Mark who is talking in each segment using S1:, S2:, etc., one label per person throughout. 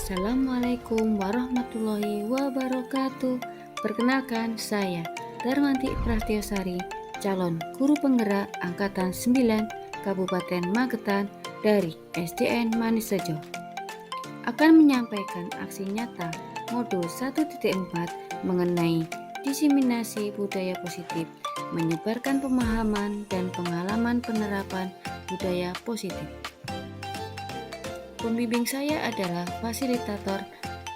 S1: Assalamualaikum warahmatullahi wabarakatuh. Perkenalkan, saya Darmanti Prastyosari, calon guru penggerak Angkatan 9 Kabupaten Magetan dari SDN Manisrejo, akan menyampaikan aksi nyata modul 1.4 mengenai diseminasi budaya positif, menyebarkan pemahaman dan pengalaman penerapan budaya positif. Pembimbing saya adalah fasilitator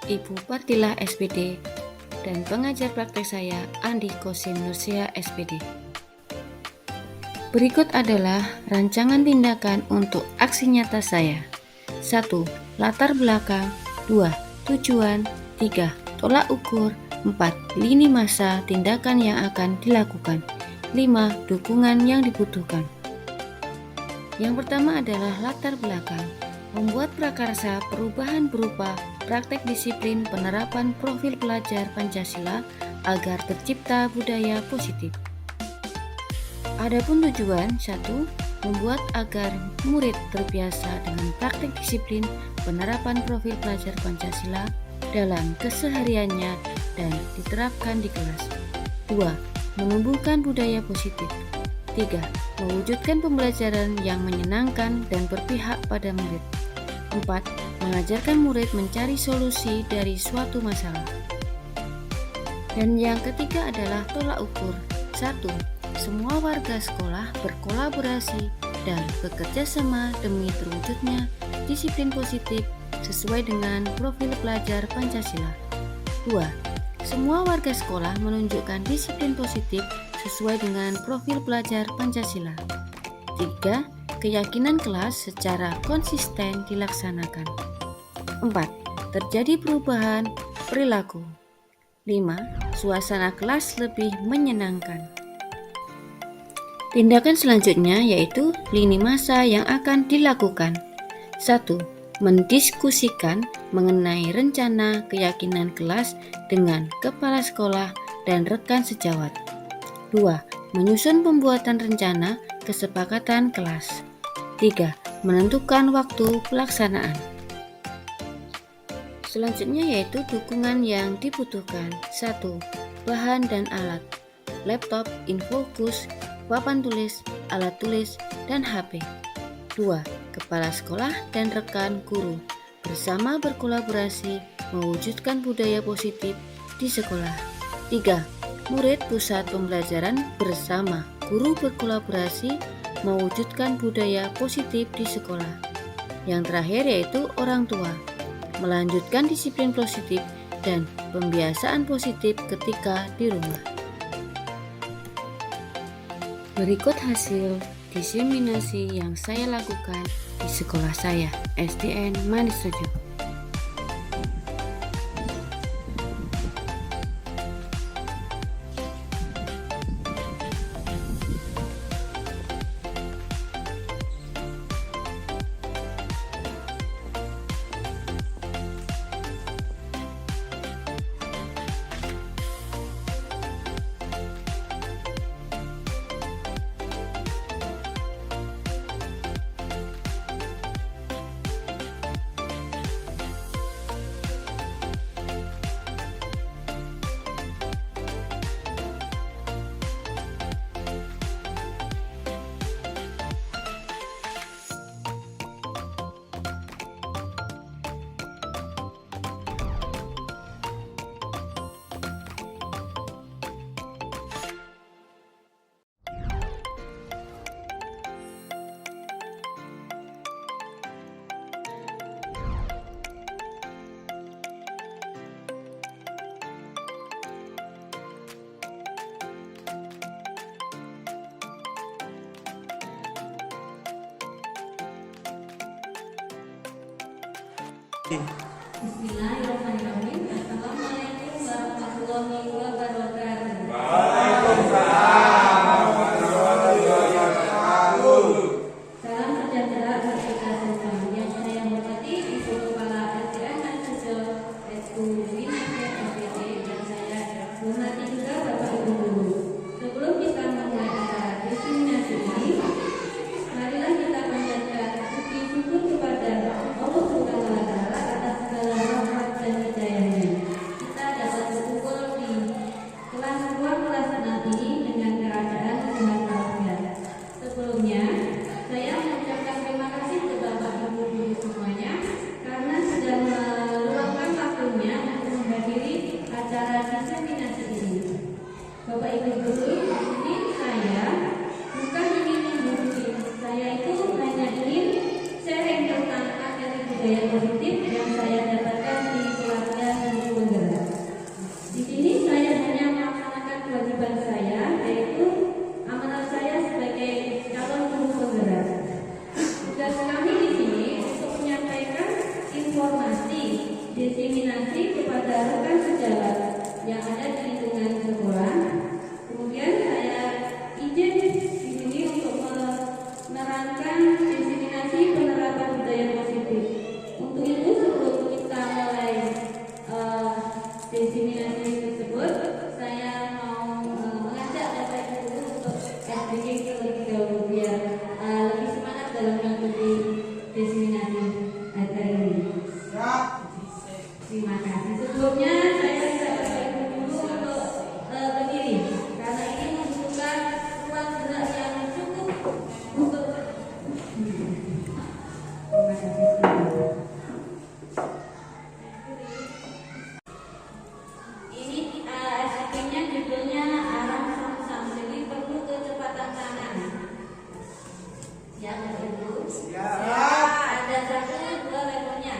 S1: Ibu Partilah SPD dan pengajar praktek saya Andi Kosim Nursia SPD. Berikut adalah rancangan tindakan untuk aksi nyata saya. 1. Latar belakang. 2. Tujuan. 3. Tolak ukur. 4. Lini masa tindakan yang akan dilakukan. 5. Dukungan yang dibutuhkan. Yang pertama adalah latar belakang. Membuat prakarsa perubahan berupa praktek disiplin penerapan profil pelajar Pancasila agar tercipta budaya positif. Adapun tujuan, 1. Membuat agar murid terbiasa dengan praktek disiplin penerapan profil pelajar Pancasila dalam kesehariannya dan diterapkan di kelas. 2. Menumbuhkan budaya positif. 3. Mewujudkan pembelajaran yang menyenangkan dan berpihak pada murid. 4. Mengajarkan murid mencari solusi dari suatu masalah. Dan yang ketiga adalah tolak ukur. 1. Semua warga sekolah berkolaborasi dan bekerja sama demi terwujudnya disiplin positif sesuai dengan profil pelajar Pancasila. 2. Semua warga sekolah menunjukkan disiplin positif sesuai dengan profil pelajar Pancasila. 3. Keyakinan kelas secara konsisten dilaksanakan. 4. Terjadi perubahan perilaku. 5. Suasana kelas lebih menyenangkan. Tindakan selanjutnya yaitu lini masa yang akan dilakukan. 1. Mendiskusikan mengenai rencana keyakinan kelas dengan kepala sekolah dan rekan sejawat. 2. Menyusun pembuatan rencana kesepakatan kelas. 3. Menentukan waktu pelaksanaan. Selanjutnya yaitu dukungan yang dibutuhkan. 1. Bahan dan alat. Laptop, infokus, papan tulis, alat tulis, dan HP. 2. Kepala sekolah dan rekan guru bersama berkolaborasi mewujudkan budaya positif di sekolah. 3. Murid pusat pembelajaran bersama guru berkolaborasi mewujudkan budaya positif di sekolah. Yang terakhir yaitu orang tua, melanjutkan disiplin positif dan pembiasaan positif ketika di rumah. Berikut hasil diseminasi yang saya lakukan di sekolah saya, SDN Manisrejo. Bismillahirrahmanirrahim. Assalamualaikum warahmatullahi wabarakatuh.
S2: Waalaikumsalam warahmatullahi wabarakatuh.
S1: Salam sejahtera bagi kita semua. Yang saya hormati Ibu Kepala SDN Manisrejo, Ibu Winasya SPD, dan saya hormati juga Bapak Ibu guru. Sebelum kita memulai acara diseminasi ini, marilah kita panjatkan puji syukur kepada Allah Subhanahu wa Ta'ala atas segala Ibu, di sini saya bukan ingin menggurui, saya itu hanya ingin sharing tentang materi budaya positif yang saya dapatkan di keluarga guru penggerak. Di sini saya hanya melaksanakan kewajiban saya, yaitu amanat saya sebagai calon guru penggerak. Tugas kami di sini untuk menyampaikan informasi, diseminasi kepada rekan sejawat yang ada di lingkungan sekolah. Kemudian saya izin di sini untuk menerangkan diseminasi penerapan budaya positif. Untuk itu sebelum kita mulai diseminasi tersebut, saya mau mengajak Bapak Ibu untuk SBG terlebih dahulu biar lebih semangat dalam mengikuti diseminasi hari ini. Terima kasih. Sebelumnya saya minta Bapak Ibu dulu untuk berdiri karena ini membutuhkan ruang gerak yang cukup untuk. Terima kasih. Ini SPK-nya judulnya arah sam-sam, jadi perlu kecepatan tangan. Ya, Bapak Ibu. Ya. Ada satu dua levelnya.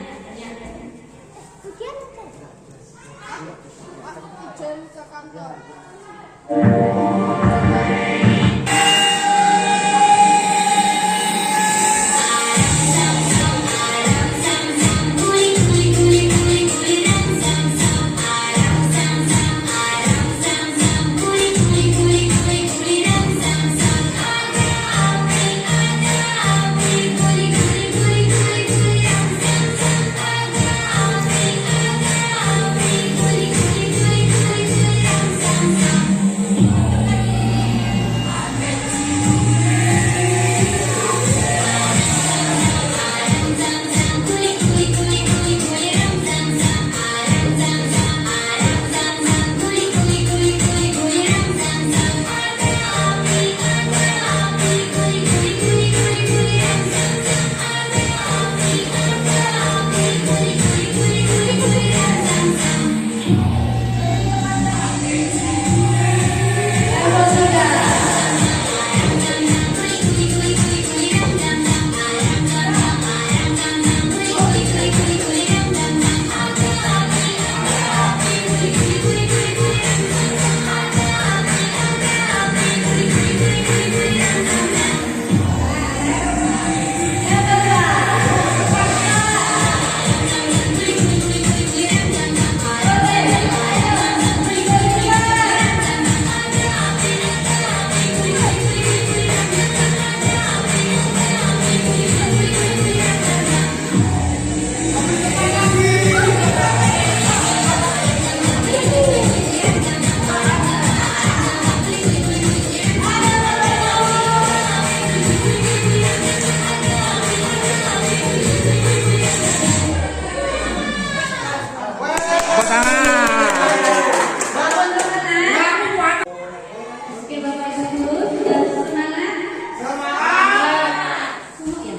S1: Oke Bapak Ibu, sudah semangat? Semangat! Semua ya?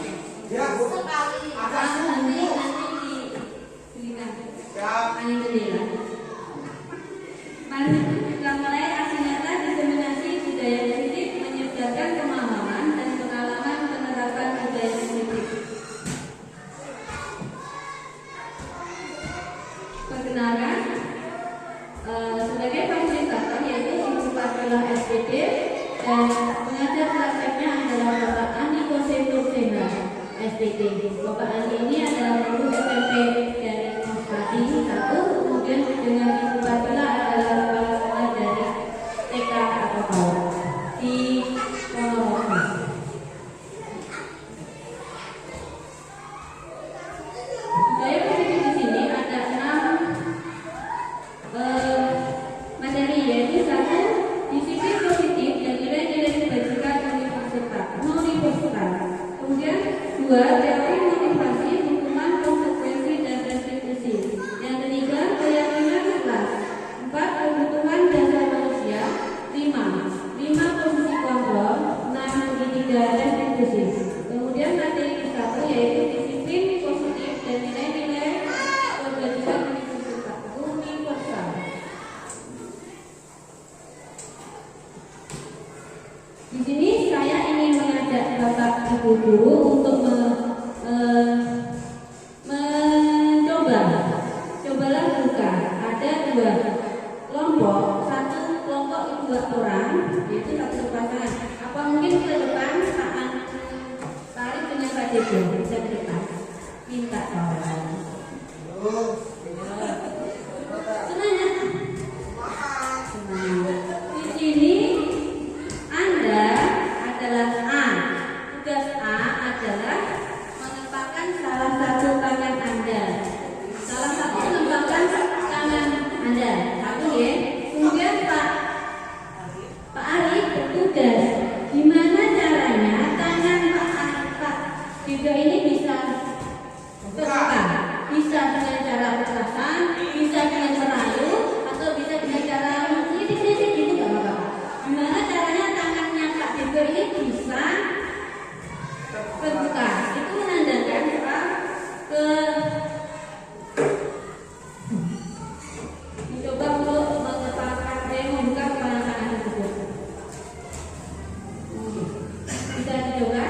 S1: Ya, sekali. Nanti dibelikan. Paling gede lah. Mari kita mulai aksi nyata diseminasi budaya positif menyebarkan pemahaman dan pengalaman penerapan budaya positif. Perkenalkan, sebagai fasilitator yaitu Ibu Fadilah SPD dan pengajar prakteknya adalah Bapak Ani Kosentosena SPD. Bapak Ani ini adalah guru SMP dari Padi 1, kemudian dengan Ibu Fadilah adalah kepala dari TK atau PAUD di Ponorogo. Budaya positif di sini ada 6 materi, yaitu 1 disiplin positif dan nilai-nilai kebajikan universal. Kemudian 2 teori motivasi
S3: Bu Guru untuk cobalah buka. Ada 2 kelompok, satu kelompok 2 orang, yaitu satu pasangan. Apa mungkin ke depan Pak tarik dengan Pak Dejo, bisa ke depan. Minta tolong. Semangat. Di sini Anda adalah A. Tugas A adalah mengepakkan salah satu tangan Anda. Salah satu mengepakkan tangan Anda. Satu ya. Kemudian Pak Arif bertugas. Gimana caranya tangan Pak Dido ini bisa terbuka? Bisa dengan cara perasaan, bisa dengan merayu, atau bisa dengan cara sedikit-sedikit gitu nggak apa-apa. Gimana caranya tangannya Pak Dido ini bisa terbuka? Itu menandakan apa? Mencoba untuk membuka kepala tangan tersebut. Bisa dicoba?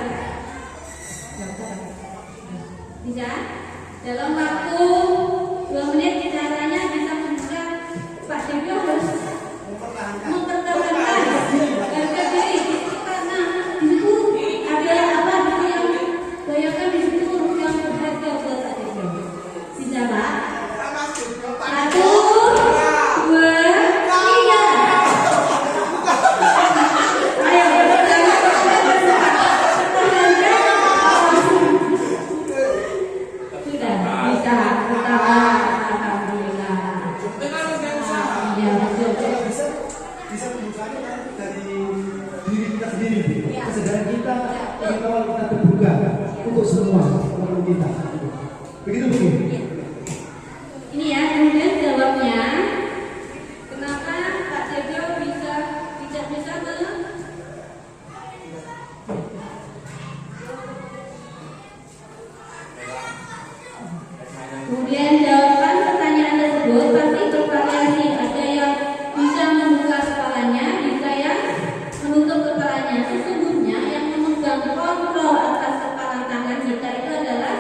S3: Bisa? Dalam waktu 2 menit caranya bisa membuka. Pak Dido harus mempertahankan harga diri itu karena di situ ada apa yang bayangkan di situ yang berharga buat Pak Dido. Bisa Pak? 1, 2, 3. Ayo sudah bisa ketawa. Alhamdulillah. Iya betul.
S4: Bisa membukanya kan dari diri kita sendiri, kesadaran kita, pengetahuan kita terbuka untuk semua orang kita. Begitu Bu.
S3: Ini ya, kemudian jawabnya kenapa Pak Dejo tidak bisa kemudian jawaban pertanyaan tersebut pasti bervariasi. Ada yang bisa membuka kepalanya, bisa yang menutup kepalanya. Sesungguhnya yang memegang kontrol atas kepala tangan kita itu adalah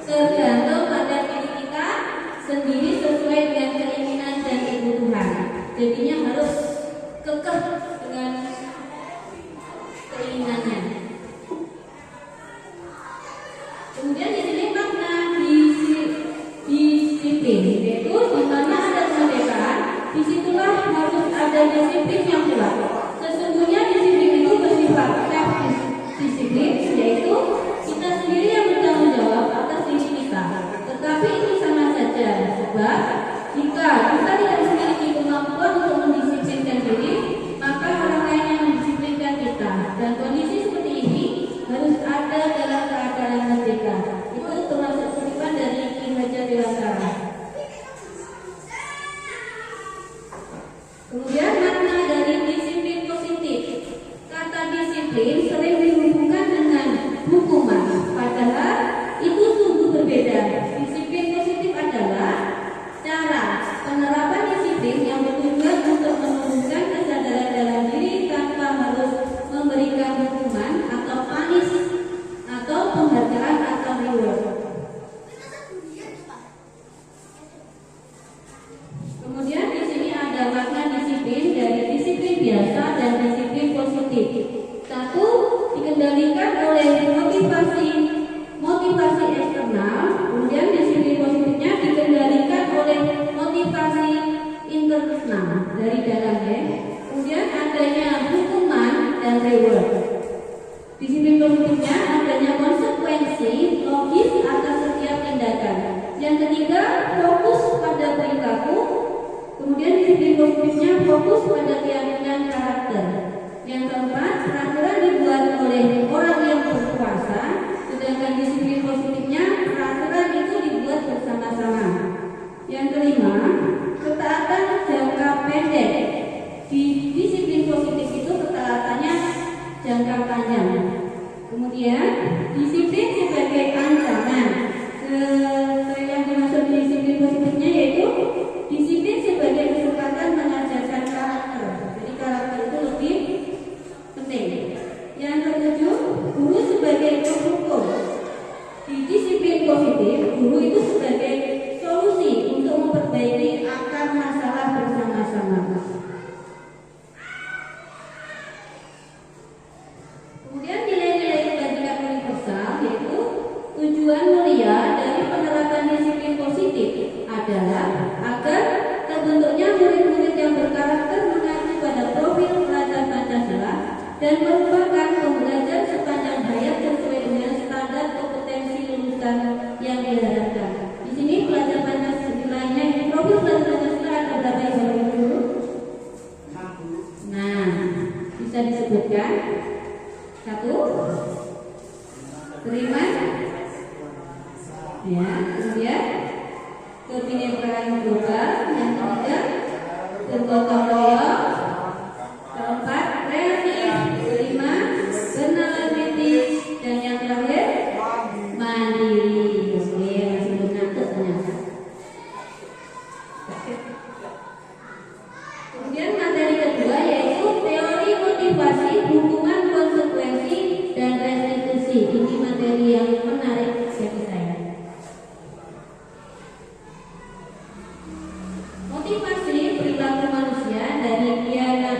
S3: tergantung pada diri kita sendiri sesuai dengan keinginan dan kebutuhan. Jadinya harus kekeh dengan keinginannya. Kemudian di sini makna disiplin, yaitu di mana ada kemerdekaan, disitulah harus ada disiplin yang kuat. Sesungguhnya disiplin itu bersifat self-disiplin, yaitu kita sendiri yang bertanggung jawab atas diri kita. Tetapi ini sama saja, sebab jika kita tidak memiliki kemampuan untuk mendisiplinkan diri, maka orang lain yang mendisiplinkan kita. Dan kondisi seperti ini harus ada dalam keadaan merdeka. Itu termasuk kutipan dari Ki Hajar Dewantara. Kemudian makna dari disiplin positif. Kata disiplin sering dihubungkan dengan hukuman, padahal itu sungguh berbeda. Disiplin positif adalah cara penerapan disiplin yang bertujuan untuk menumbuhkan kesadaran dalam diri tanpa harus memberikan hukuman atau panis atau penghargaan atau reward. Kemudian di sini ada makna disiplin dari disiplin biasa dan disiplin positif. 1. Dikendalikan oleh motivasi eksternal. Kemudian disiplin positifnya dikendalikan oleh motivasi internal dari dalamnya. Kemudian adanya hukuman dan reward. Disiplin positifnya adanya konsekuensi logis atas setiap tindakan. Yang ketiga, fokus pada perilaku. Kemudian disiplin positifnya fokus pada keyakinan karakter. Yang keempat, peraturan dibuat oleh orang yang berkuasa. Sedangkan disiplin positifnya peraturan itu dibuat bersama-sama. Yang kelima, ketaatan jangka pendek. dan merupakan pembelajar sepanjang hayat sesuai dengan standar kompetensi lulusan yang diharapkan. Di sini pelajar Pancasilanya, di profil pelajar Pancasila ada berapa yang Bapak Ibu? Nah, bisa disebutkan? Satu, beriman, ya, kemudian kebinekaan global, yang ketiga bergotong royong, keempat kreatif, kelima bernalar kritis, dan yang terakhir mandiri. Oke, masih belum nangkep ternyata. Kemudian materi kedua yaitu teori motivasi, hukuman, konsekuensi, dan restitusi. Ini materi yang menarik bagi saya. Motivasi perilaku manusia dari Diana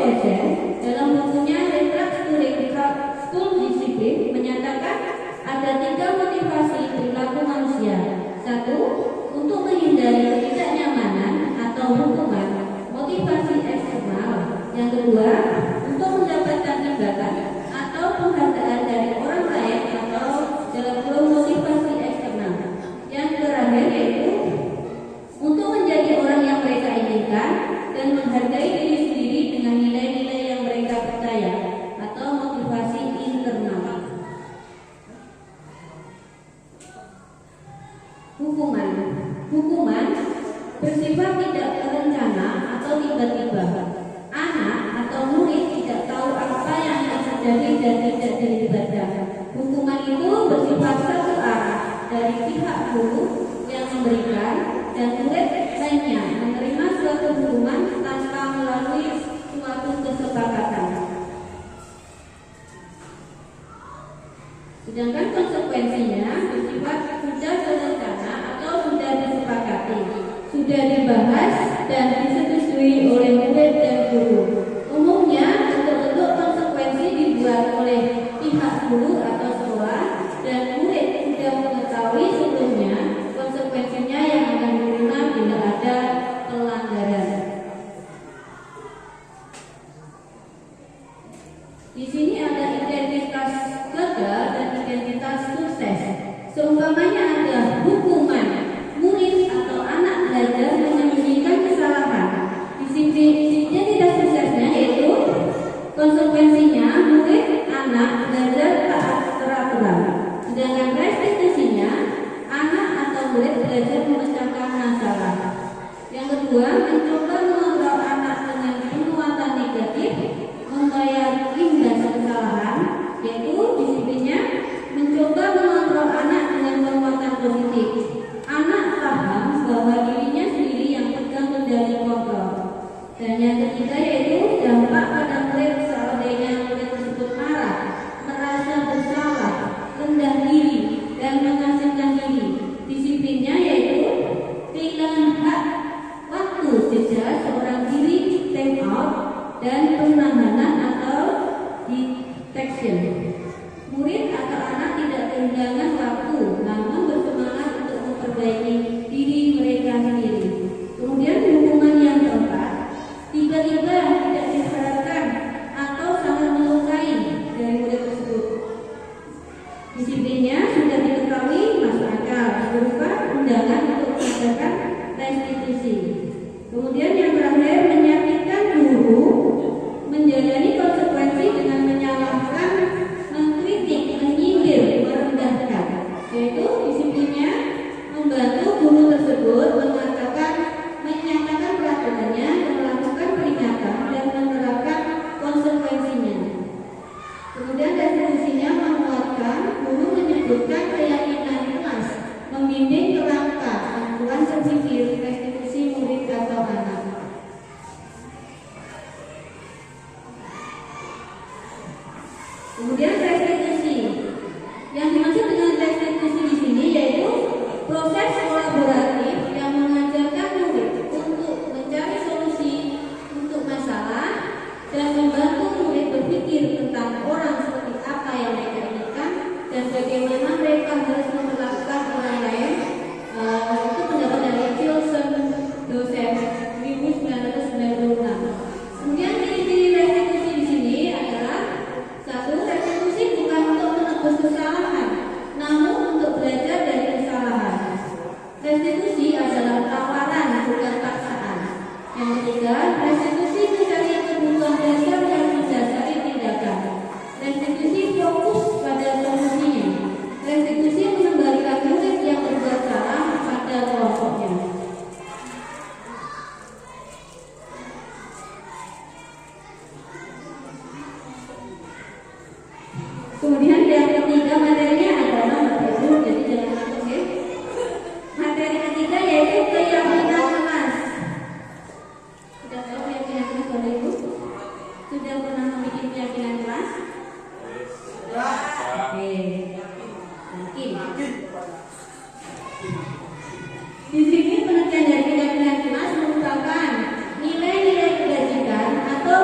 S3: Posen dalam bukunya Restructuring School Discipline menyatakan ada 3 motivasi perilaku manusia. 1. Untuk menghindari ketidaknyamanan atau hukuman, motivasi eksternal. Yang kedua, untuk mendapatkan imbalan atau penghargaan dari orang lain atau dalam kurung motivasi eksternal. Yang terakhir yaitu untuk menjadi orang yang mereka inginkan dan menghargai diri sendiri dengan nilai-nilai yang mereka percaya atau motivasi internal. Hukuman bersifat tidak terencana atau tiba-tiba. Anak atau murid tidak tahu apa yang akan terjadi dan tidak dilibatkan. Hukuman itu bersifat satu arah dari pihak guru yang memberikan dan murid lainnya menerima suatu hukuman tanpa melalui suatu kesepakatan. Sedangkan konsekuensinya bersifat sudah terencana atau sudah disepakati, sudah dibahas dan disetujui oleh murid dan guru. Umumnya bentuk-bentuk konsekuensi dibuat oleh pihak guru atau sekolah dan murid sudah mengetahui sebelumnya konsekuensinya yang akan diterima bila ada pelanggaran. Di sini ada identitas gagal dan identitas sukses. Seumpamanya ada hukuman, murid atau anak belajar menyembunyikan kesalahan. Identitas suksesnya yaitu konsekuensinya murid anak belajar taat peraturan. Sedangkan restitusinya anak atau murid belajar memecahkan masalah. Yang kedua, mencoba mengontrol anak dengan penguatan negatif, membayar imbas kesalahan, yaitu disiplinnya mencoba mengontrol anak dengan penguatan positif. Anak paham bahwa dirinya sendiri yang pegang kendali kontrol. Dan yang ketiga yaitu dampak pada murid seandainya murid tersebut marah, merasa bersalah, rendah diri, dan mengasingkan diri. Disiplinnya yaitu kehilangan hak waktu jeda seorang diri, time out, dan penahanan atau detection. Murid atau anak tidak kehilangan waktu, namun bersemangat untuk memperbaiki diri mereka sendiri. Kemudian hukuman yang keempat, tiba-tiba tidak diharapkan atau sangat melukai dari murid tersebut. Disiplinnya sudah diketahui masuk akal, berupa undangan untuk mengadakan restitusi. Kemudian yang terakhir, menyakitkan guru, menjalani konsekuensi dengan menyalahkan, mengkritik, menyindir, merendahkan. Yaitu disiplinnya membantu guru tersebut menyatakan peraturannya, melakukan peringatan dan menerapkan konsekuensinya. Kemudian restitusinya menguatkan guru menyebutkan keyakinan kelas, membimbing kerangka, bantuan berpikir, restitusi murid atau anak. Kemudian restitusi. Yang dimaksud dengan restitusi di sini yaitu proses kolaboratif yang mengajarkan murid untuk mencari solusi untuk masalah dan membantu murid berpikir tentang orang seperti apa yang mereka inginkan dan bagaimana mereka harus memperlakukan orang lain. Itu pendapat dari Tilson, dosen 1996. Kemudian ciri-ciri restitusi di sini adalah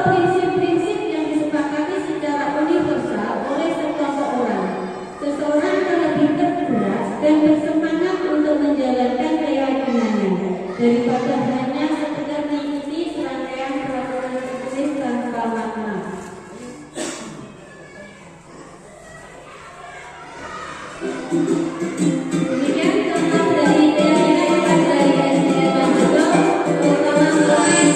S3: prinsip-prinsip yang disepakati secara universal oleh sekelompok orang. Seseorang lebih tergerak dan bersemangat untuk menjalankan keyakinannya daripada hanya sekedar mengikuti serangkaian peraturan tertulis tanpa makna. Demikian contoh dari keyakinan dari SDM Bantul, terutama sebagai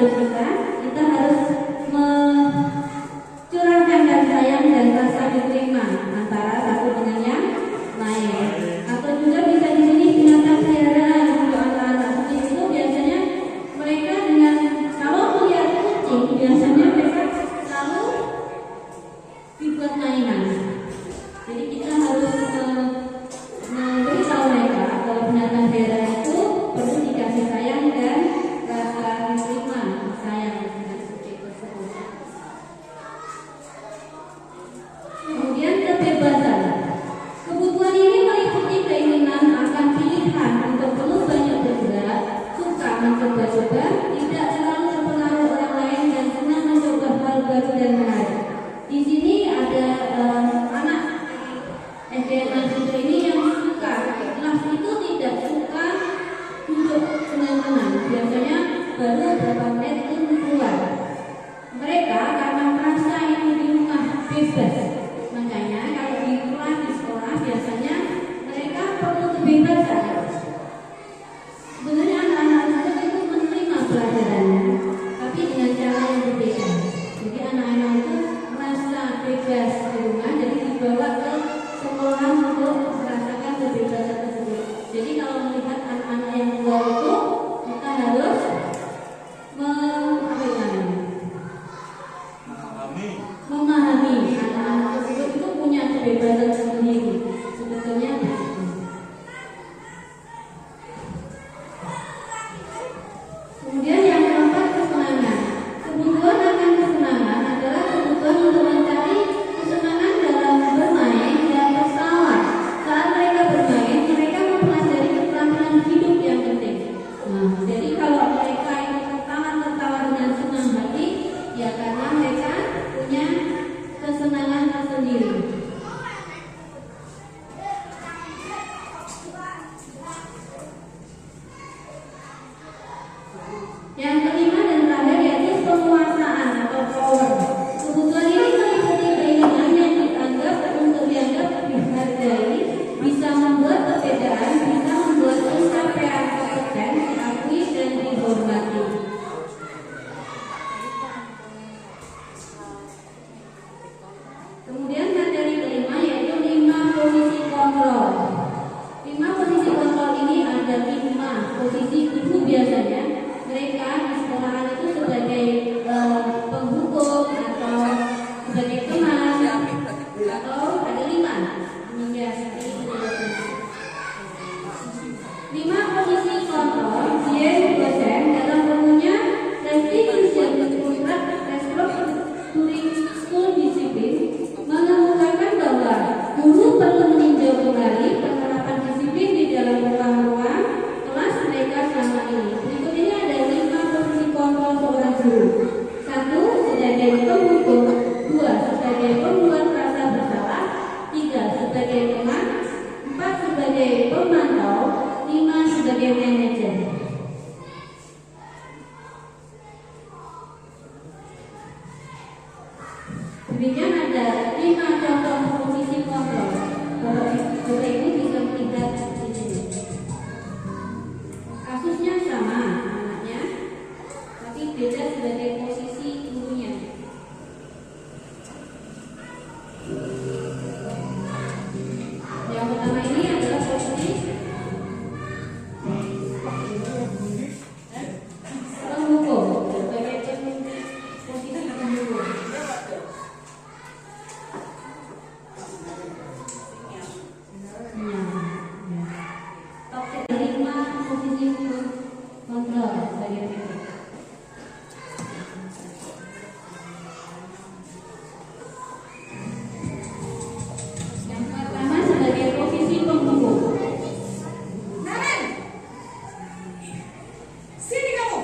S3: hidup kita harus mencurahkan kasih sayang dan rasa diterima antara satu dengan yang lain. Atau juga bisa di sini binatang peliharaan untuk anak-anak kucing itu biasanya mereka dengan kalau melihat kucing biasanya mereka selalu dibuat mainan. Jadi kita harus memberitahu mereka kalau binatang peliharaan itu perlu dikasih sayang dan rasa diterima sayang dengan kucing tersebut. Kemudian kebebasan. Kebutuhan ini meliputi keinginan akan pilihan untuk perlu banyak bergerak, suka mencoba-coba, tidak terlalu terpengaruh orang lain dan senang mencoba hal baru dan menarik. Di sini ada anak SD mahasiswa ini yang suka kelas itu tidak suka duduk tenang-tenang. Biasanya baru beberapa menit itu keluar. Mereka karena merasa ini di rumah bebas. Makanya kalau di kelas di sekolah biasanya mereka perlu kebebasan. Sebenarnya anak-anak tersebut itu menerima pelajarannya, tapi dengan cara yang berbeda. Jadi anak-anak itu merasa bebas di rumah, jadi dibawa ke sekolah untuk merasakan kebebasan tersebut. Jadi kalau melihat anak-anak yang keluar itu kita harus memahami anak-anak tersebut itu punya kebebasan sendiri. Sebetulnya begitu. Kemudian yang keempat, kesenangan. Kebutuhan akan kesenangan adalah kebutuhan untuk mencari kesenangan dalam bermain dan tertawa. Saat mereka bermain, mereka mempelajari keterampilan hidup yang penting. Jadi kalau mereka itu tertawa dengan senang hati, ya karena mereka punya kesenangan tersendiri. Yang kelima dan terakhir yaitu penguasaan atau power. Kebutuhan ini meliputi keinginan yang dianggap dihargai, bisa membuat perbedaan, bisa membuat pencapaian kompeten diakui dan dihormati. Kemudian materi kelima yaitu 5 posisi kontrol. 5 posisi kontrol ini ada 5 posisi guru biasanya. Mereka di sekolahan itu sebagai penghukum atau sebagai teman atau ada 5. Hingga seperti itu. 5 posisi kontrol dia dosen dalam bukunya Restitution Restructuring School Discipline mengemukakan bahwa guru perlu meninjau kembali penerapan disiplin di dalam ruang-ruang kelas mereka selama ini. Berikut ini ada 5 posisi kontrol seorang guru. 1. Sebagai penghukum. 2. Sebagai pembuat rasa bersalah. 3. Sebagai teman. 4. Sebagai pemantau. 5. Sebagai manajer. Demikian ada 5 contoh posisi kontrol. Bapak Ibu bisa melihat di sini. Kasusnya sama anaknya, tapi beda sebagai posisi gurunya. Yang pertama ini adalah posisi penghukum, sebagai posisi penghukum. Top 5 posisi kontrol sebagai berikut. Yang pertama sebagai posisi penghukum.
S2: Naren, sini kamu.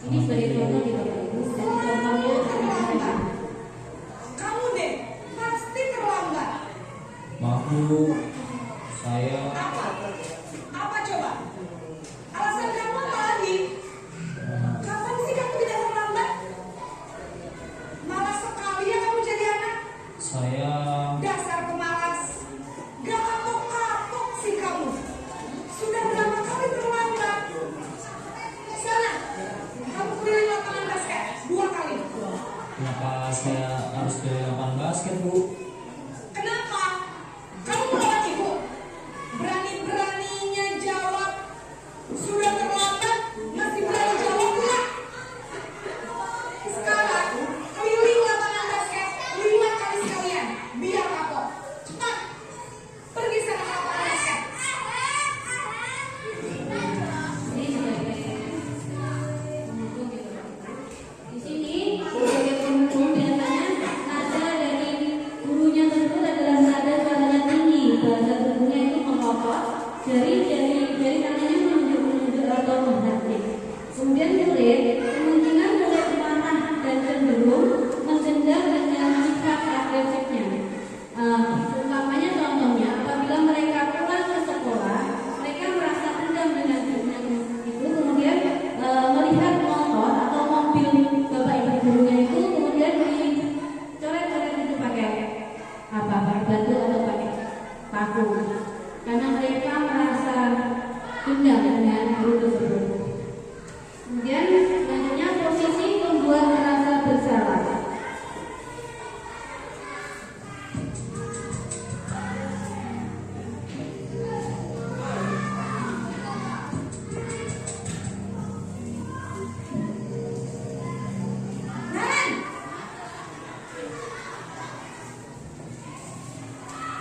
S3: Ini sebagai contoh di Bapak Ibu. Jadi contohnya adalah
S2: Kamu deh, pasti terlambat.
S5: Maaf Bu, saya
S2: Apa? Apa coba? Alasan kamu apa lagi? Kapan sih kamu tidak terlambat? Malas sekali ya kamu jadi anak.
S5: saya
S2: Dasar pemalas. Gak kapok-kapok sih kamu. Sudah berapa kali terlambat?
S5: basket, Bu.
S2: Kenapa? Kamu melawan ibu? Berani-beraninya jawab. Sudah terlambat, masih berani jawab enggak? Sekarang, keliling lapangan basket 5 kali sekalian. Biar kapok. Cepat. Pergi sana ke lapangan basket.
S3: Ini sebagai di sini sebagai pendukung biasanya nada dari gurunya tersebut adalah nada suaranya tinggi, bahasa tubuhnya itu mengotot, jari tangannya menunjuk atau menghadap. Kemudian murid, kemungkinan murid marah dan cenderung mencegah dengan sikap agresifnya. Umpamanya contohnya, apabila mereka pulang ke sekolah, mereka merasa tegang dengan itu, kemudian melihat motor atau mobil bapak ibu gurunya itu, kemudian dicoret-coret itu pakai batu atau pakai paku, karena mereka merasa tegang dengan guru tersebut. Kemudian selanjutnya posisi membuat merasa bersalah.
S2: Naren!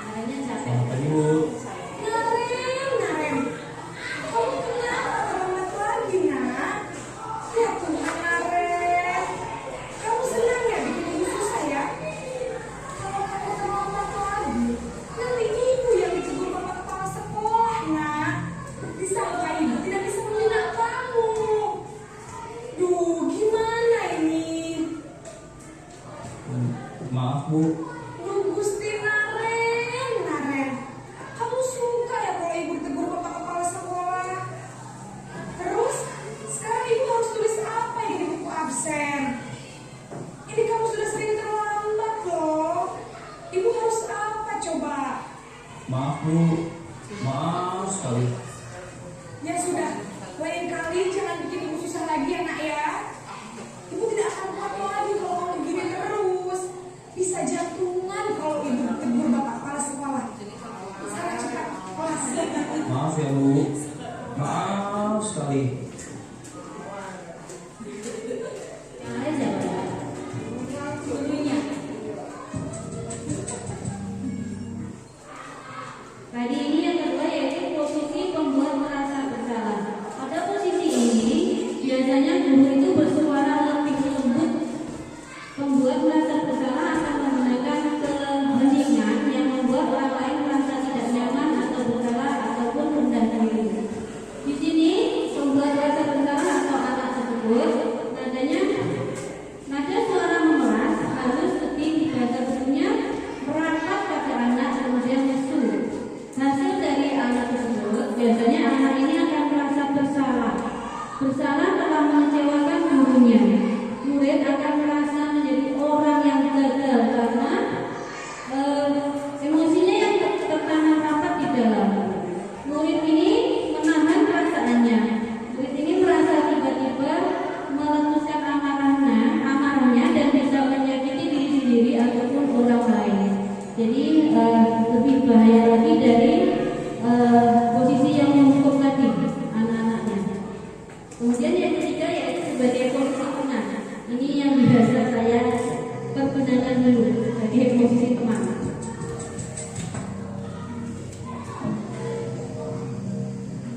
S3: Adanya capek.
S5: Selamat pagi, Bu.
S2: Naren. Kamu kenapa terlambat lagi, nak? Ya Tuhan, Naren. Kamu senang ya bikin ibu susah ya? Kalau kamu terlambat lagi, nanti ibu yang ditegur bapak kepala sekolah, nak. Disangka ibu tidak bisa membina kamu. Duh, gimana ini?
S5: Maaf, Bu.
S2: Duh, Gusti Naren. Kamu suka ya kalau ibu ditegur bapak kepala sekolah? Terus, sekarang ibu harus tulis apa ini di buku absen? Ini kamu sudah sering terlambat loh. Ibu harus apa coba?
S5: Maaf, Bu. Maaf sekali.
S2: Ya sudah, lain kali jangan bikin ibu susah lagi ya, nak ya. Ibu tidak akan kuat lagi kalau kamu begini terus. Bisa jantungan kalau ibu ditegur bapak kepala sekolah. Sana cepat, kelas.
S5: Maaf ya, Bu. Maaf sekali.
S3: Yang lain siapa? Gurunya. Tadi ini yang kedua yaitu posisi pembuat merasa bersalah. Pada posisi ini biasanya guru itu bersuara lebih lembut. Pembuat merasa bersalah akan menggunakan keheningan yang membuat orang lain merasa tidak nyaman atau bersalah ataupun rendah diri. Di sini pembuat merasa bersalah atau anak tersebut nada suara memeras, halus, sedih, bahasa tubuhnya merapat pada anak kemudian lesu. Hasil dari anak tersebut biasanya anak ini akan merasa bersalah telah mengecewakan gurunya. Murid akan merasa menjadi orang yang gagal karena emosinya yang tertanam rapat di dalam. Murid ini menahan perasaannya. Murid ini merasa tiba-tiba meletuskan amarahnya dan bisa menyakiti diri sendiri ataupun orang lain. Jadi lebih bahaya lagi dari posisi yang menghukum tadi anak-anaknya. Kemudian yang ketiga yaitu sebagai posisi teman. Ini yang biasa saya perkenalkan dulu sebagai posisi teman.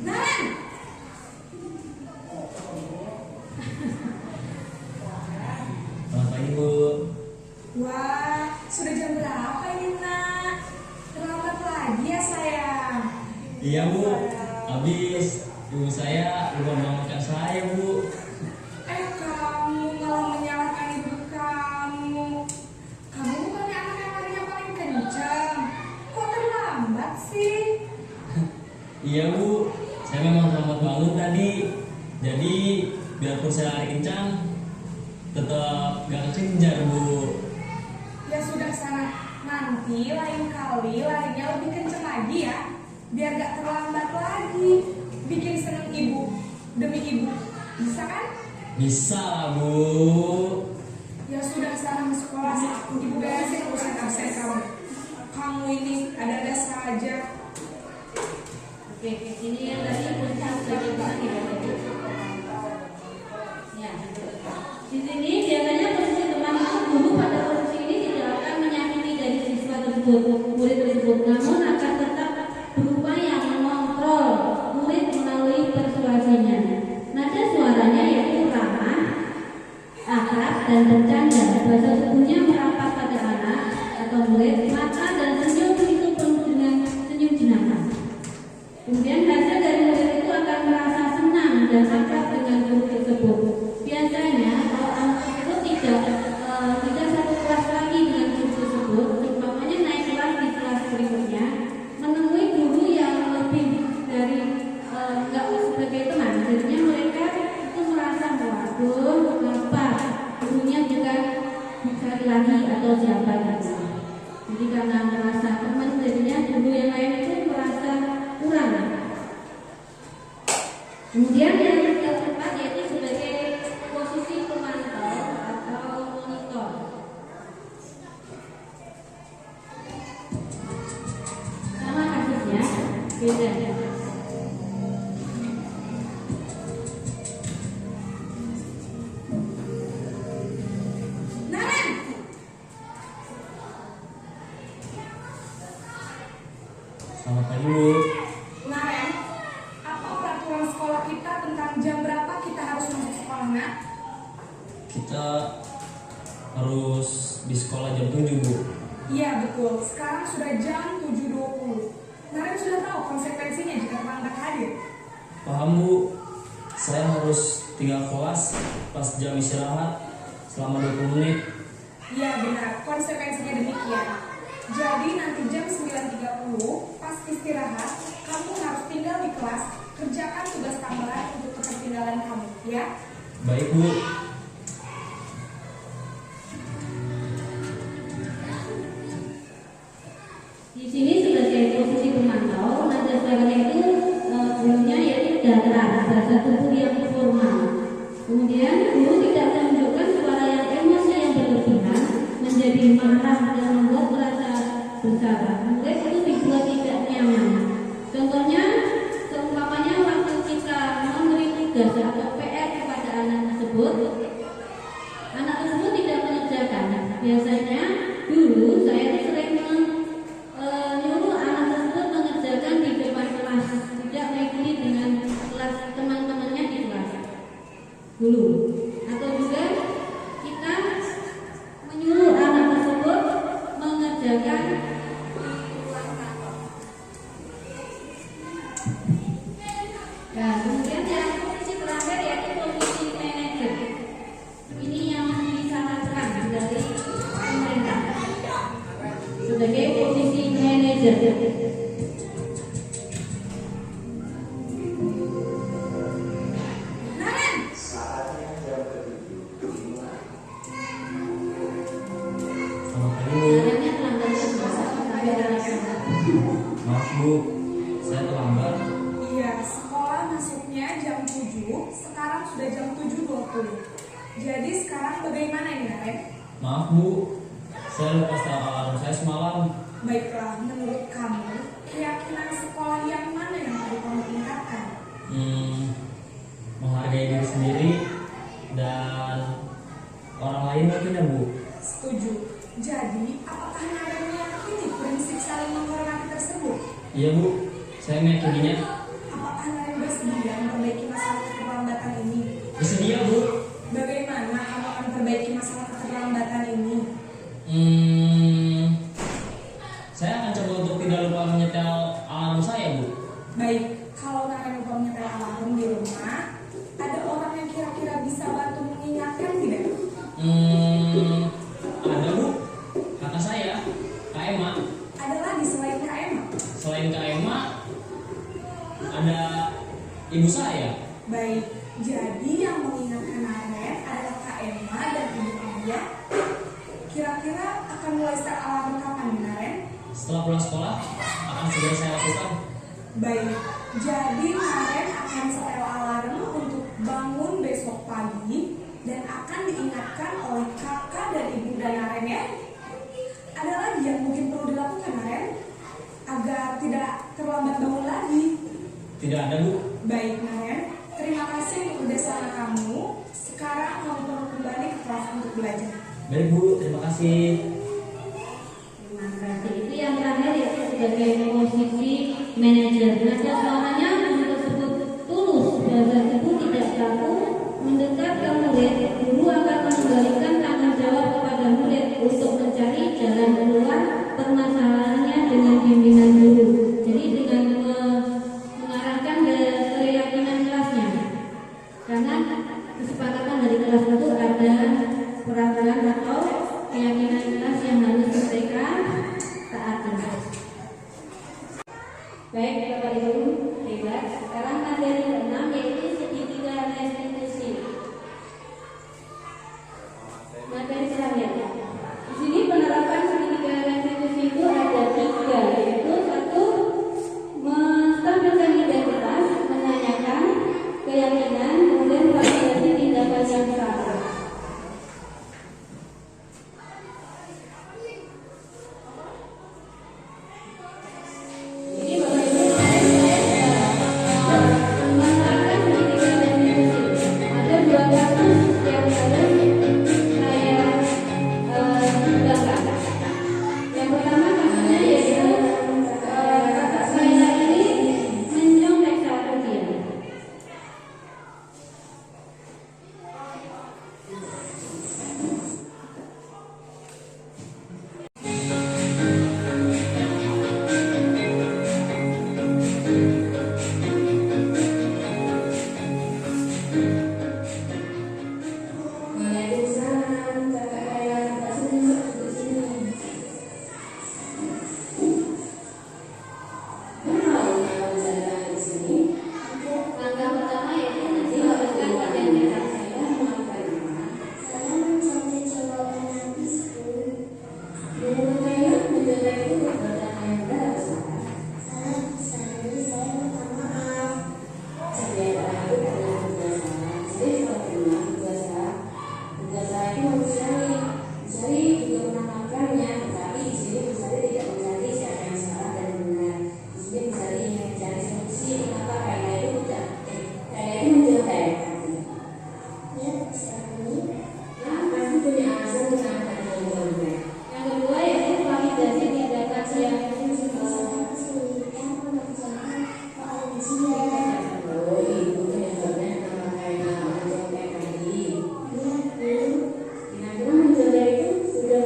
S2: Naren!
S5: Selamat pagi, Bu.
S2: Wah, sudah jam berapa ini, nak? Terlambat lagi ya, sayang.
S5: Iya, Bu. Habis ibu saya lupa membangunkan saya, Bu.
S2: Kamu malah menyalahkan ibu kamu. Kamu bukannya anak yang larinya paling kencang. Kok terlambat sih?
S5: Iya, Bu. Saya memang terlambat bangun tadi. Jadi biarpun saya lari kencang, tetap gak kejar, Bu.
S2: Ya sudah sana. Nanti lain kali larinya lebih kencang lagi ya. Biar gak terlambat lagi. Bikin seneng ibu. Demi ibu. Bisa kan?
S5: Bisa lah, Bu.
S2: Ya sudah, sana masuk kelas. Ibu beresin urusan absen kamu. Kamu ini ada saja.
S3: Oke, ini yang tadi kunci sebagai mana ya? Ya. Di sini biasanya posisi teman-teman guru pada posisi ini tidak akan menyakiti dari siswa tersebut, murid tersebut, namun akan tetap berupaya mengontrol murid melalui persuasinya. Nada suaranya yaitu ramah, akrab dan bercanda. Bahasa tubuhnya merapat pada anak atau murid, mata dan senyum itu penuh dengan senyum jenaka. Kemudian hasil dari murid itu akan merasa senang dan akrab dengan guru tersebut. Biasanya kalau anak tersebut tidak satu kelas lagi dengan guru tersebut, umpamanya naik kelas di kelas berikutnya, menemui guru yang lebih dari enggak sebagai teman, jadinya mereka itu merasa waduh, apa gurunya bukan dicari lagi atau siapa gitu. Jadi karena merasa teman, jadinya guru yang lain itu merasa kurang. Kemudian yang keempat yaitu sebagai posisi pemantau atau monitor. Sama kasusnya, beda.
S2: Naren,
S5: Selamat pagi Bu.
S2: Naren, apa peraturan sekolah kita tentang jam berapa kita harus masuk sekolah, Nak?
S5: Kita harus di sekolah jam 7 Bu.
S2: Iya betul, sekarang sudah jam 7.20. Naren sudah tahu konsekuensinya jika terlambat hadir.
S5: Paham Bu, saya harus tinggal kelas pas jam istirahat selama 20 menit.
S2: Iya benar, konsekuensinya demikian. Jadi nanti jam 9.30 pas istirahat, kamu harus tinggal di kelas, kerjakan tugas tambahan untuk ketertinggalan kamu, ya?
S5: Baik Bu.
S3: Di sini sebagai posisi pemantau, nada suaranya itu dulunya yaitu datar, bahasa tubuh yang formal. Kemudian guru tidak menunjukkan suara yang emosi yang berlebihan, menjadi marah dan membuat merasa bersalah. Murid itu dibuat tidak nyaman. Contohnya, seumpamanya waktu kita memberi tugas atau PR kepada anak tersebut tidak mengerjakan. Biasanya dulu saya itu sering nyuruh anak tersebut mengerjakan di depan kelas, tidak mengikuti dengan kelas teman-temannya di kelas dulu. Atau juga kita menyuruh anak tersebut mengerjakan di ruang kantor. Nah, kemudian yang posisi terakhir yaitu posisi manajer. Ini yang disarankan dari pemerintah sebagai posisi manajer.
S2: Naren,
S5: Selamat pagi Bu.
S3: Caranya terlambat sampai hari.
S5: Maaf Bu, saya terlambat.
S2: iya, sekolah masuknya jam 7, sekarang sudah jam 7.20. Jadi sekarang bagaimana ini, Naren?
S5: Maaf Bu, saya lupa setel alarm saya semalam.
S2: Baiklah, menurut kamu, keyakinan sekolah yang mana yang perlu kamu tingkatkan?
S5: Menghargai diri sendiri dan orang lain mungkin ya Bu.
S2: Setuju. Jadi, apakah Naren meyakini prinsip saling menghormati tersebut?
S5: Iya Bu, saya meyakininya.
S2: Apakah Naren bersedia memperbaiki masalah keterlambatan ini?
S5: Bersedia Bu.
S2: Bagaimana kamu akan perbaiki masalah keterlambatan ini?
S5: Saya akan coba untuk tidak lupa menyetel alarm saya Bu.
S2: Baik, kalau Naren lupa menyetel alarm di rumah, ada orang yang kira-kira bisa bantu mengingatkan tidak?
S5: Ada Bu, kakak saya, Kak Emma.
S2: Ada lagi selain Kak Emma?
S5: Selain Kak Emma, ada ibu saya.
S2: Baik, jadi yang mengingatkan Naren adalah Kak Emma dan Ibu Alia. Kira-kira akan mulai start alarm kapan, Naren?
S5: Setelah pulang sekolah, akan segera saya lakukan.
S2: Baik, jadi Naren akan setel alarm untuk bangun besok pagi dan akan diingatkan oleh kakak Dan Naren ya, ada lagi yang mungkin perlu dilakukan Naren agar tidak terlambat bangun lagi.
S5: Tidak ada, Bu.
S2: Baik Naren, terima kasih untuk kerjasama kamu. Sekarang kamu perlu kembali ke kelas untuk belajar.
S5: Baik, Bu. Terima kasih.
S3: Terima kasih. Itu yang terakhir yaitu sebagai posisi manajer. Manajer selamanya guru tersebut tulus dan tersebut tidak takut mendekat ke murid. Guru akan mengembalikan tanggung jawab kepada murid untuk mencari jalan keluar permasalahannya dengan bimbingan guru. Jadi dengan mengarahkan keyakinan kelasnya. Karena kesepakatan dari kelas itu ada peraturan atau keyakinan kelas yang harus mereka taati. Baik Bapak Ibu, hebat. Sekarang materi ke-6 yaitu segitiga restitusi. Materi terakhir. Di sini penerapan segitiga restitusi itu ada 3, yaitu 1, menstabilkan identitas, menanyakan keyakinan, kemudian validasi tindakan yang salah. Ini Bapak Ibu menerapkan segitiga restitusi. Ada 2 kasus yang harus saya banggakan. Yang pertama kasusnya yaitu kakak saya ini menyontek saat ujian.
S6: Waalaikumsalam, kakak saya tak senang di sini. Mau jalan di sini?
S3: Langkah pertama yaitu menjelaskan identitas.
S6: Saya mencapai jawaban habisku. Menurut saya, menjelek itu perbuatan yang berat. Salah besar, saya minta maaf. Saya aku pernah berbuat salah. Saya juga pernah berbuat salah. Tugas saya itu mencari. Mencari juga pernah melakukannya, tetapi di sini mencari tidak mencari siapa yang salah dan benar. Di sini mencari ingin mencari solusi mengapa kayaknya itu tidak, kayaknya itu menjelek. Ya, sekali. Ya, pasti punya alasan kenapa dia menjelek.
S3: Yang kedua yaitu validasi tindakan yang
S6: Kesulitan mengerjakan soal ujian. Oh, itu penyebabnya kenapa kayaknya menjelek tadi. Iya, Bu. Kira-kira menjelek itu sudah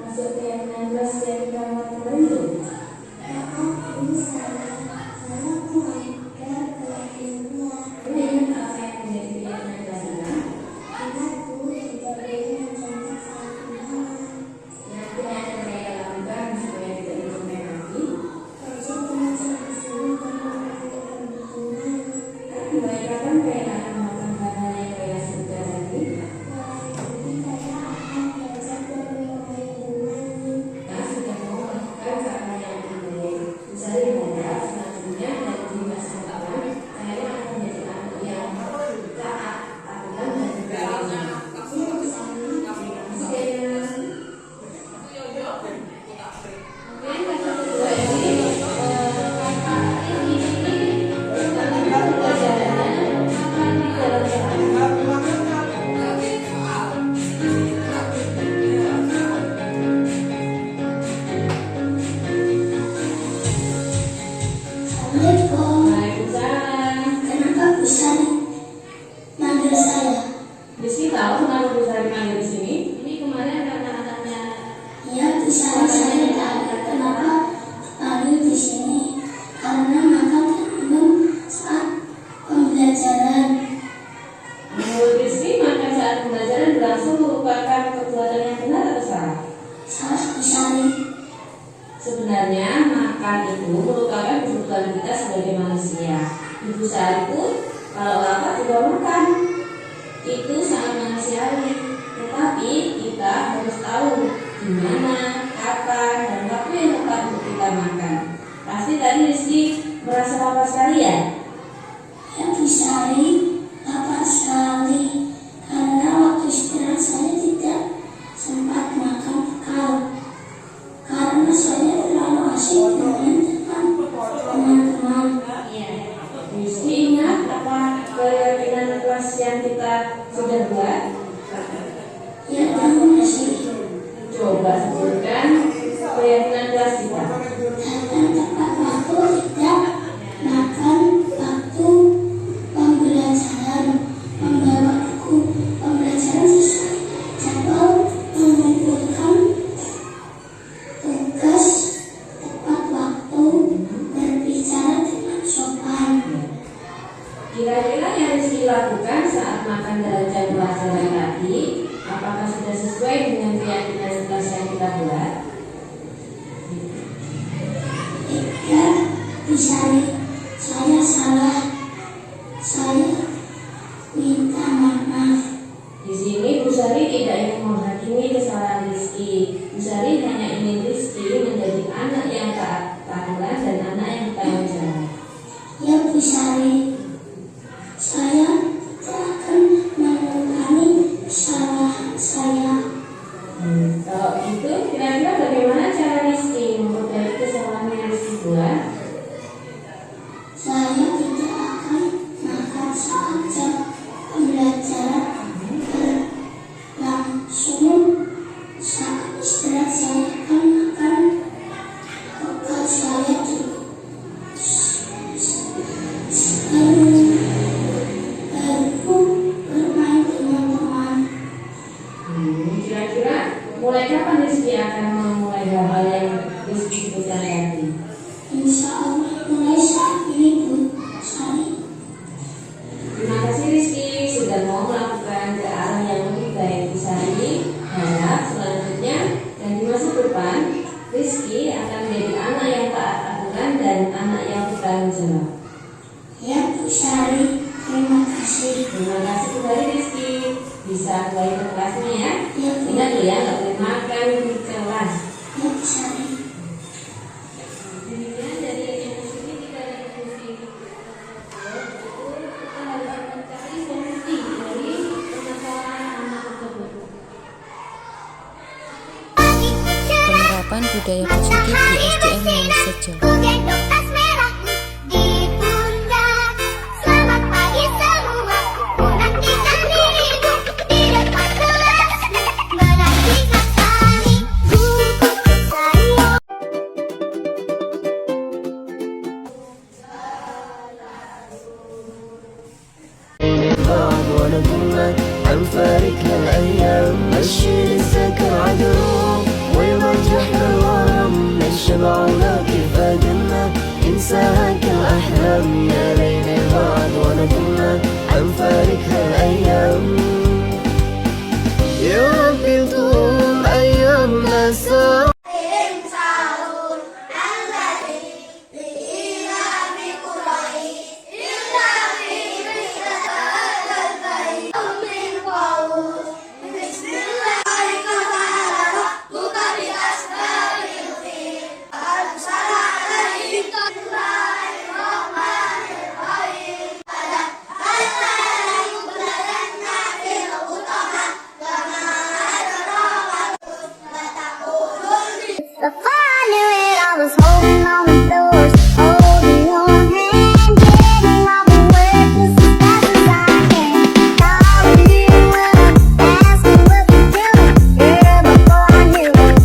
S6: masuk keyakinan kelas yang kita tertentu. Maaf, ini saya kurang keyakinan. Ini ingat apa yang menjadi keyakinan kelas kita? Ingat, Bu, tidak boleh mencontoh saat ujian. Yang akan saya lakukan supaya tidak dicontoh lagi. Kerja belajar di sini karena ada kepentingan. Mulai kapan kalian akan melakukan hal yang kalian suka tadi? Jadi saya akan belajar bermain dengan. Nah, sudah mau melakukan cara yang baik. Mencari modal selanjutnya dan di masa depan saya akan menjadi anak yang taat, amanah dan juga ramah.
S3: Kemudian kasus kedua ini kakak ini dalam pelajarannya akan dijalankan.
S6: Assalamualaikum. Waalaikumsalam. Kenapa bisa manggil saya? Rizky tahu kenapa bisa dipanggil di sini?
S3: Ini kemarin karena anaknya
S6: Ya, bisa saya tahu kenapa panggil di sini. Karena makan belum saat pembelajaran.
S7: Menurut Rizky, makan saat pembelajaran berlangsung merupakan perbuatan yang benar atau salah?
S6: Salah Bisari.
S7: Sebenarnya makan itu merupakan kebutuhan kita sebagai manusia. Ibu Sari pun kalau lapar juga makan. Itu sangat manusiawi. Tetapi kita harus tahu di mana, kapan, dan waktu yang tepat untuk kita makan. Pasti tadi Rizky merasa lapar sekali ya?
S6: Ya, Bisari, lapar sekali. Karena waktu istirahat saya tidak
S7: yang kita sudah buat?
S6: Ya, terima kasih.
S7: Coba sebutkan keyakinan kelas kita.
S6: Datang tepat waktu, tidak makan waktu pembelajaran, membawa buku pembelajaran sesuai jadwal, mengumpulkan tugas tepat waktu, berbicara dengan sopan.
S7: Kira-kira yang Rizky lakukan saat makan dalam jam pelajaran tadi, apakah sudah sesuai dengan keyakinan kelas yang kita buat?
S6: Tidak bisa, saya salah, saya minta maaf.
S7: Di sini Bu Sari tidak ingin menghakimi kesalahan Rizky. Bu Sari hanya ingin Rizky menjadi anak yang taat aturan dan anak yang bertanggung jawab.
S6: Ya, Bu Sari, saya tidak akan mengulangi kesalahan saya.
S7: Kalau gitu, kira-kira bagaimana cara Rizky memperbaiki kesalahan yang Rizky buat?
S6: Saya tidak akan makan saat jam pembelajaran berlangsung. Saat istirahat saya akan makan bekal saya di baru bermain dengan teman.
S7: Kira-kira mulai kapan Rizky akan memulai hal-hal yang Rizky sebutkan tadi?
S6: Insya Allah mulai saat ini, Bu Sari.
S7: Terima kasih Rizky sudah mau melakukan ke arah yang lebih baik. Bu Sari harap selanjutnya dan di masa depan Rizky akan menjadi anak yang taat aturan dan anak yang bertanggung jawab.
S6: Ya, Bu Sari, terima kasih.
S7: Terima kasih kembali Rizky. Bisa kembali ke kelasnya ya.
S6: Ya, Bu.
S7: Ingat loh ya, nggak boleh makan di kelas.
S6: Ya, Bu Sari.
S7: Demikian dari yang ini tidak ada diskusi. Kita harus mencari solusi dari permasalahan anak tersebut.
S1: Penerapan budaya positif di SDN yang sejauh.
S8: Gendong tas merahmu di pundak. Selamat pagi semua, menantikan dirimu di depan kelas. Menantikan kami, buku saya.
S9: ونقول عن فارق الأيام الشيء الذكر عدو ويرجحنا الورم نشبعنا كيف قلنا إنساك الأحلام يا ليل بعد ونقول عن فارق الأيام يا ربي طول أيامنا سوا
S8: The fun knew it, I was holding on the doors, holding your hand, getting all the way just as fast as I can. Calling you up, asking what you're doing, girl, before I knew it.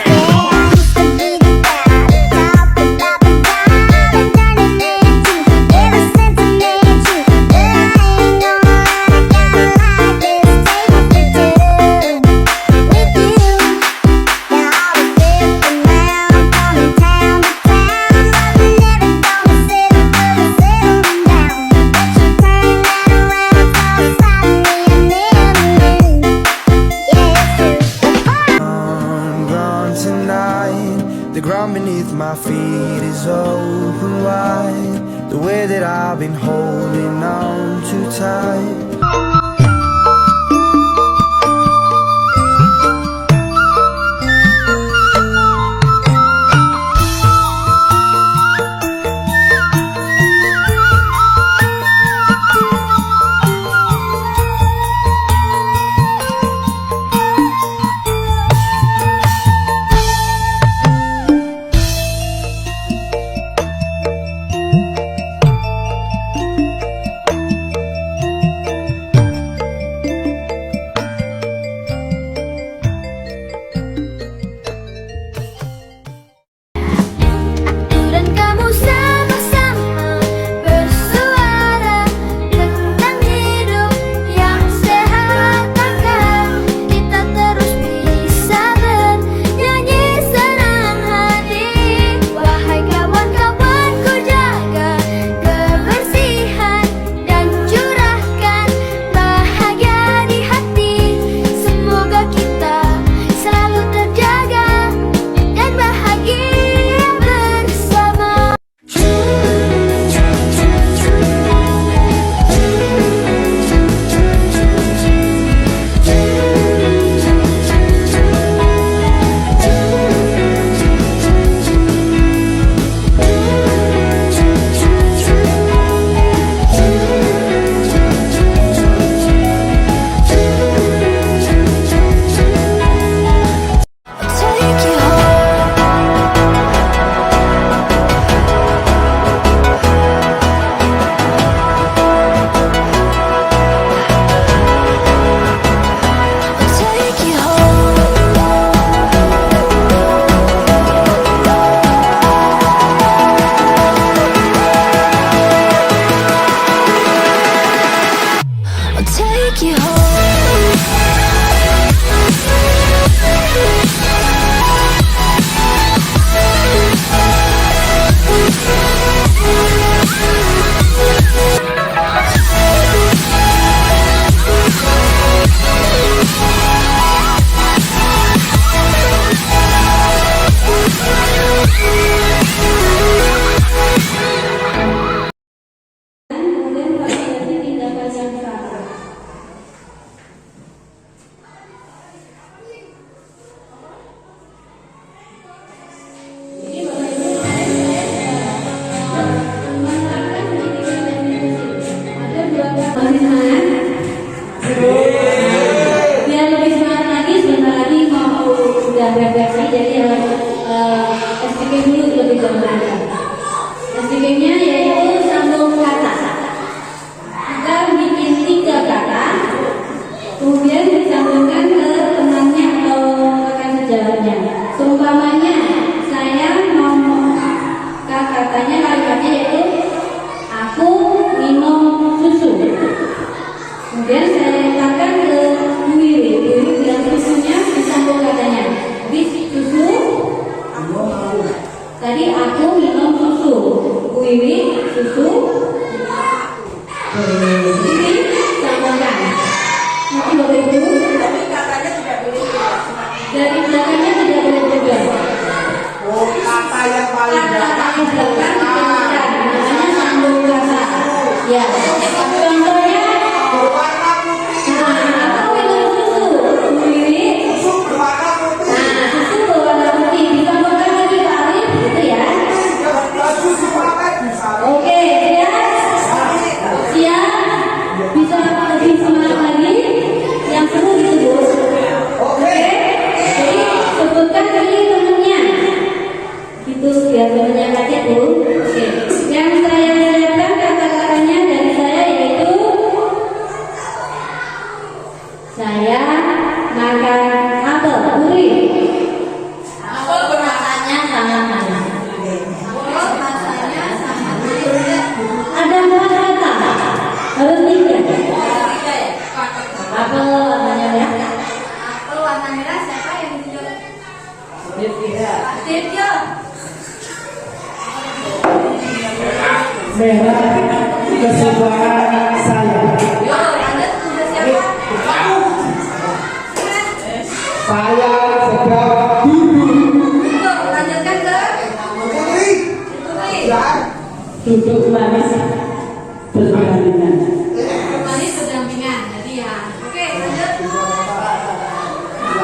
S8: Yeah, I used to be the guy, talk about the time, and turn it into ever since I met you. But I ain't gonna lie, I kinda like this table for two with you. Yeah, I was drifting round, from town to town, loving every time I sit and settle down. But you turned that around, so suddenly I never knew. Yeah, it's true.
S9: I'm gone tonight. The ground beneath my feet is open wide. The way that I've been holding on too tight.
S8: take you home.
S3: Kemudian variasi tindakan yang salah. Ini ada dua kalimat. Biar lebih semangat lagi, sebentar lagi mau udah refleksi, jadi SPK dulu lebih gampang. SPK-nya yaitu sambung kata. Kita bikin 3 kata, kemudian disambungkan ke temannya atau rekan sejalannya. Seumpamanya saya ngomong katanya kalimatnya yaitu aku minum susu. Kemudian saya katakan ke Wiwi bilang susunya disambung katanya. Bis susu. Tadi aku minum susu. Wiwi susu. Ini sambungkan. Nanti Bapak Ibu.
S2: Tapi katanya tidak boleh
S3: Dari belakangnya tidak boleh berubah.
S4: Oh, kata yang paling
S3: Kata yang belakang diteruskan. Namanya sambung kata. Ya. Contohnya.
S4: berwarna putih.
S3: Nah, aku minum susu. Wiwi.
S4: Susu berwarna putih.
S3: Nah, susu berwarna putih. Disambungkan lagi Pak Arif, gitu ya.
S4: Susu pakai bisa.
S3: Oke, ya. Siap. Bisa lebih semangat lagi. Yang seru gitu, Bu. Oke. Jadi sebutkan dulu temennya. Gitu biar temennya kaget, Bu. Oke. Yang saya siapkan kata-katanya dari saya yaitu saya makan apel, gurih. Apel rasanya sangat manis. Ada 4 kata, harus 3. Apel warnanya merah.
S2: Apel warna merah siapa yang ditunjuk? Dirjo.
S4: Merah kesukaan saya.
S2: Yo, Anda tunjuk siapa?
S4: Saya sedang duduk.
S2: Tunjuk, lanjutkan ke
S4: Putri.
S2: Putri.
S3: Duduk manis berdampingan.
S2: Manis berdampingan. Jadi ya. Oke, lanjut.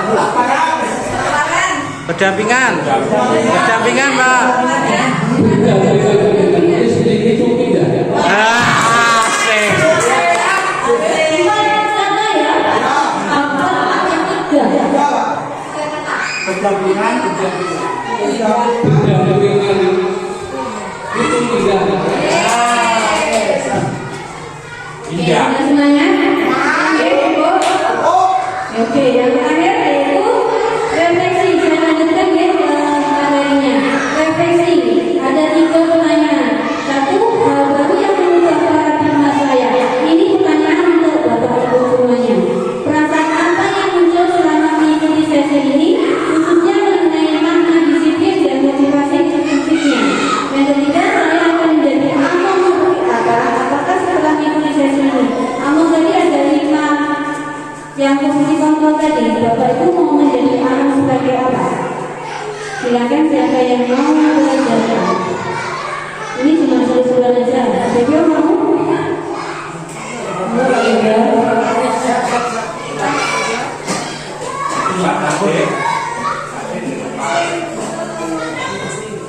S4: Lapangan.
S2: Lapangan.
S10: Berdampingan, berdampingan, Pak. Asik.
S4: Pendampingan.
S3: Oke, semuanya. Oke, yang terakhir yaitu refleksi. Saya lanjutkan ya materinya. Refleksi. Ada 3 pertanyaan. 1, hal baru yang mengubah paradigma saya. Ini pertanyaan untuk Bapak Ibu semuanya. Perasaan apa yang muncul selama mengikuti sesi ini, khususnya mengenai makna disiplin dan motivasi prinsipnya. Yang ketiga, saya akan menjadi among seperti apa? Apakah setelah mengikuti sesi ini? Among tadi ada 5 yang posisi kontrol tadi. Bapak Ibu mau menjadi among sebagai apa? Silakan siapa yang mau belajar. Ini cuma seru-seruan aja. Jadi mau?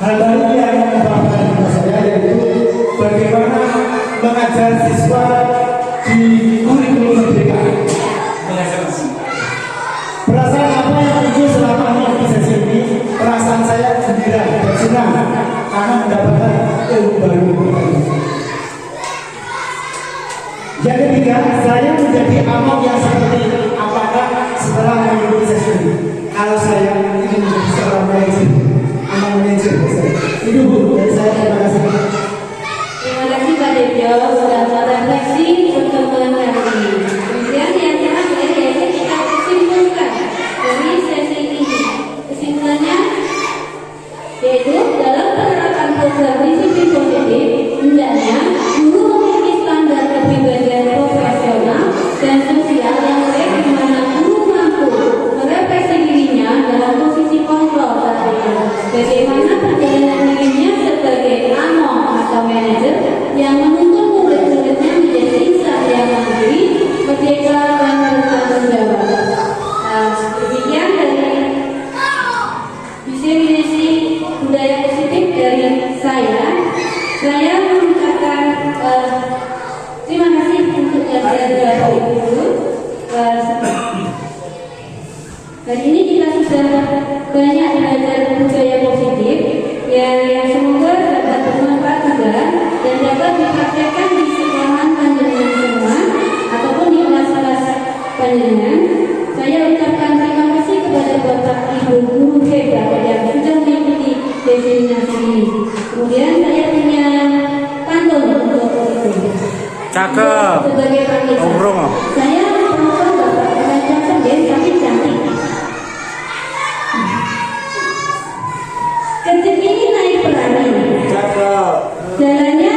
S4: Hal baru yang mengubahkan hidup saya yaitu bagaimana mengajar siswa di kurikulum merdeka. Perasaan apa yang muncul selama mengikuti sesi ini? Perasaan saya gembira dan senang karena mendapatkan ilmu baru. Yang ketiga, saya menjadi among yang seperti apakah setelah mengikuti sesi ini? Kalau saya ingin menjadi seorang manajer, among manajer. Itu Bu, dari saya terima kasih.
S3: Terima kasih Pak Dejo sudah merefleksi pertemuan kali ini. Kemudian Bapak Ibu. Hari ini kita sudah banyak belajar budaya positif yang semoga dapat bermanfaat juga dan dapat dipraktekkan di sekolahan panjenengan semua ataupun di kelas-kelas panjenengan. Saya ucapkan terima kasih kepada Bapak Ibu guru hebat yang sudah mengikuti destinasi ini. Kemudian saya punya pantun untuk itu.
S10: Cakep.
S3: Sebagai panitia,
S10: Ombrong.
S3: saya pantun Bapak Raja Senden tapi cantik. Kecil ini naik perahu, jalannya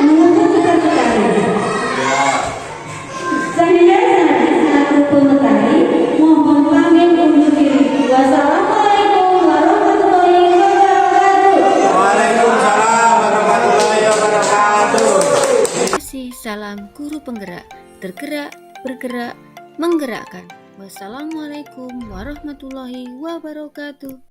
S3: menuju sekali. Saya selaku pemateri mohon pamit undur diri. Wassalamualaikum warahmatullahi wabarakatuh.
S10: Waalaikumsalam warahmatullahi wabarakatuh.
S1: Terima kasih. Salam guru penggerak, tergerak, bergerak, menggerakkan. Wassalamualaikum warahmatullahi wabarakatuh.